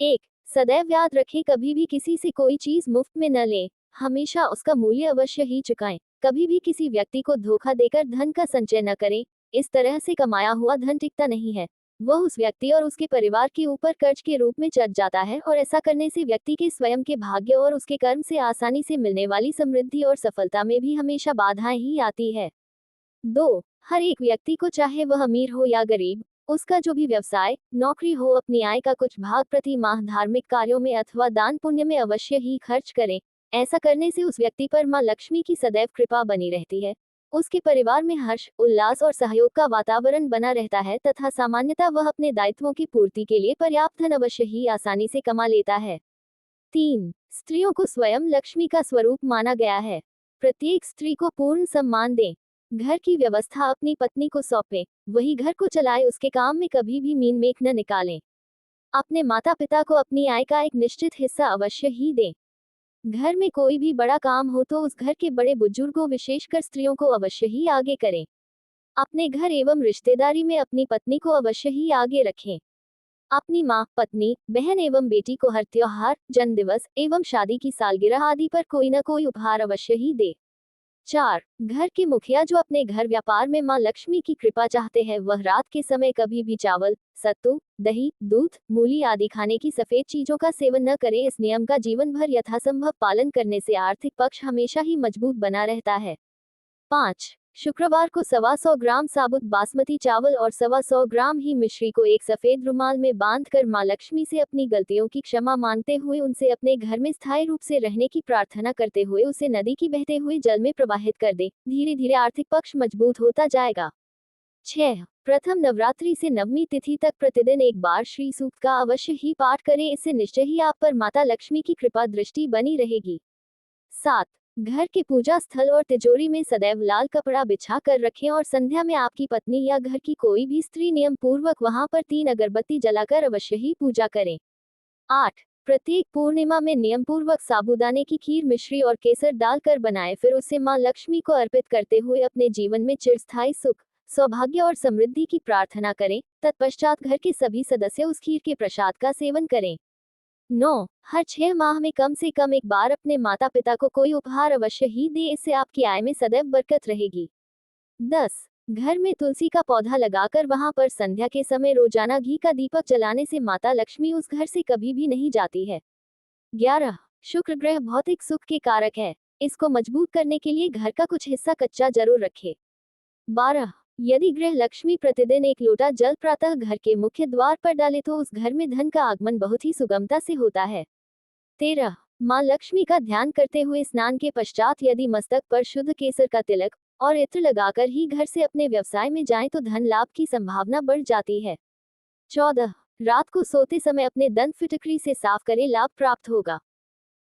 एक, सदैव याद रखें, कभी भी किसी से कोई चीज मुफ्त में न लें, हमेशा उसका मूल्य अवश्य ही चुकाएं। कभी भी किसी व्यक्ति को धोखा देकर धन का संचय न करें, इस तरह से कमाया हुआ धन टिकता नहीं है। वह उस व्यक्ति और उसके परिवार के ऊपर कर्ज के रूप में चढ़ जाता है और ऐसा करने से व्यक्ति के स्वयं के भाग्य और उसके कर्म से आसानी से मिलने वाली समृद्धि और सफलता में भी हमेशा बाधाएं ही आती है। 2, हर एक व्यक्ति को, चाहे वह अमीर हो या गरीब, उसका जो भी व्यवसाय, नौकरी हो, अपनी आय का कुछ भाग प्रति माह धार्मिक कार्यों में अथवा दान पुण्य में अवश्य ही खर्च करें। ऐसा करने से उस व्यक्ति पर मां लक्ष्मी की सदैव कृपा बनी रहती है। उसके परिवार में हर्ष, उल्लास और सहयोग का वातावरण बना रहता है तथा सामान्यतः वह अपने दायित्वों की पूर्ति के लिए पर्याप्त धन अवश्य ही आसानी से कमा लेता है। 3, स्त्रियों को स्वयं लक्ष्मी का स्वरूप माना गया है। प्रत्येक स्त्री को पूर्ण सम्मान दें। घर की व्यवस्था अपनी पत्नी को सौंपे, वही घर को चलाए, उसके काम में कभी भी मीन मेख न निकालें। अपने माता पिता को अपनी आय का एक निश्चित हिस्सा अवश्य ही दें। घर में कोई भी बड़ा काम हो तो उस घर के बड़े बुजुर्गों, विशेषकर स्त्रियों को अवश्य ही आगे करें। अपने घर एवं रिश्तेदारी में अपनी पत्नी को अवश्य ही आगे रखें। अपनी माँ, पत्नी, बहन एवं बेटी को हर त्योहार, जन्मदिवस एवं शादी की सालगिरह आदि पर कोई न कोई उपहार अवश्य ही दे। 4, घर के मुखिया जो अपने घर व्यापार में मां लक्ष्मी की कृपा चाहते हैं, वह रात के समय कभी भी चावल, सत्तू, दही, दूध, मूली आदि खाने की सफेद चीजों का सेवन न करें। इस नियम का जीवन भर यथासंभव पालन करने से आर्थिक पक्ष हमेशा ही मजबूत बना रहता है। 5, शुक्रवार को 125 ग्राम साबुत बासमती चावल और 125 ग्राम ही मिश्री को एक सफेद रुमाल में बांधकर मां लक्ष्मी से अपनी गलतियों की क्षमा मांगते हुए उनसे अपने घर में स्थायी रूप से रहने की प्रार्थना करते हुए उसे नदी की बहते हुए जल में प्रवाहित कर दे। धीरे धीरे आर्थिक पक्ष मजबूत होता जाएगा। 6, प्रथम नवरात्रि से नवमी तिथि तक प्रतिदिन एक बार श्री सूक्त का अवश्य ही पाठ करें, इससे निश्चय ही आप पर माता लक्ष्मी की कृपा दृष्टि बनी रहेगी। 7, घर के पूजा स्थल और तिजोरी में सदैव लाल कपड़ा बिछा कर रखें और संध्या में आपकी पत्नी या घर की कोई भी स्त्री नियम पूर्वक वहां पर 3 अगरबत्ती जलाकर अवश्य ही पूजा करें। 8, प्रत्येक पूर्णिमा में नियम पूर्वक साबूदाने की खीर, मिश्री और केसर डालकर बनाएं, फिर उसे मां लक्ष्मी को अर्पित करते हुए अपने जीवन में चिरस्थायी सुख, सौभाग्य और समृद्धि की प्रार्थना करें। तत्पश्चात घर के सभी सदस्य उस खीर के प्रसाद का सेवन करें। 9, हर 6 माह में कम से कम एक बार अपने माता पिता को कोई उपहार अवश्य ही दे, इससे आपकी आय में सदैव बरकत रहेगी। 10, घर में तुलसी का पौधा लगाकर वहां पर संध्या के समय रोजाना घी का दीपक जलाने से माता लक्ष्मी उस घर से कभी भी नहीं जाती है। 11, शुक्र ग्रह भौतिक सुख के कारक है, इसको मजबूत करने के लिए घर का कुछ हिस्सा कच्चा जरूर रखें। 12, यदि गृह लक्ष्मी प्रतिदिन एक लोटा जल प्रातः घर के मुख्य द्वार पर डाले तो उस घर में धन का आगमन बहुत ही सुगमता से होता है। 13, मां लक्ष्मी का ध्यान करते हुए स्नान के पश्चात यदि मस्तक पर शुद्ध केसर का तिलक और इत्र लगाकर ही घर से अपने व्यवसाय में जाएं तो धन लाभ की संभावना बढ़ जाती है। 14, रात को सोते समय अपने दंत फिटकरी से साफ करें, लाभ प्राप्त होगा।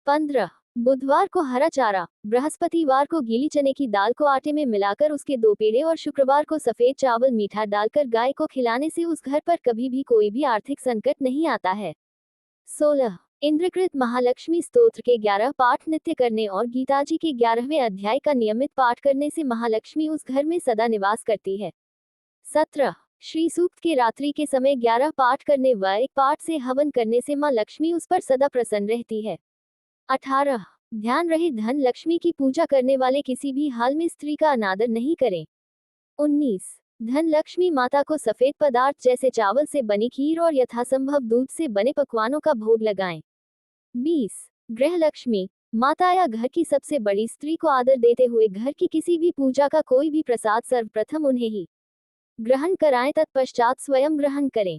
15, बुधवार को हरा चारा, बृहस्पतिवार को गीली चने की दाल को आटे में मिलाकर उसके 2 पेड़े और शुक्रवार को सफेद चावल मीठा डालकर गाय को खिलाने से उस घर पर कभी भी कोई भी आर्थिक संकट नहीं आता है। 16, इंद्रकृत महालक्ष्मी स्तोत्र के 11 पाठ नित्य करने और गीताजी के 11वें अध्याय का नियमित पाठ करने से महालक्ष्मी उस घर में सदा निवास करती है। 17, श्री सूक्त के रात्रि के समय 11 पाठ करने व एक पाठ से हवन करने से मां लक्ष्मी उस पर सदा प्रसन्न रहती है। 18, ध्यान रहे, धन लक्ष्मी की पूजा करने वाले किसी भी हाल में स्त्री का अनादर नहीं करें। 19, धन लक्ष्मी माता को सफेद पदार्थ जैसे चावल से बनी खीर और यथासंभव दूध से बने पकवानों का भोग लगाएं। 20, गृह लक्ष्मी माता या घर की सबसे बड़ी स्त्री को आदर देते हुए घर की किसी भी पूजा का कोई भी प्रसाद सर्वप्रथम उन्हें ही ग्रहण कराएं, तत्पश्चात स्वयं ग्रहण करें।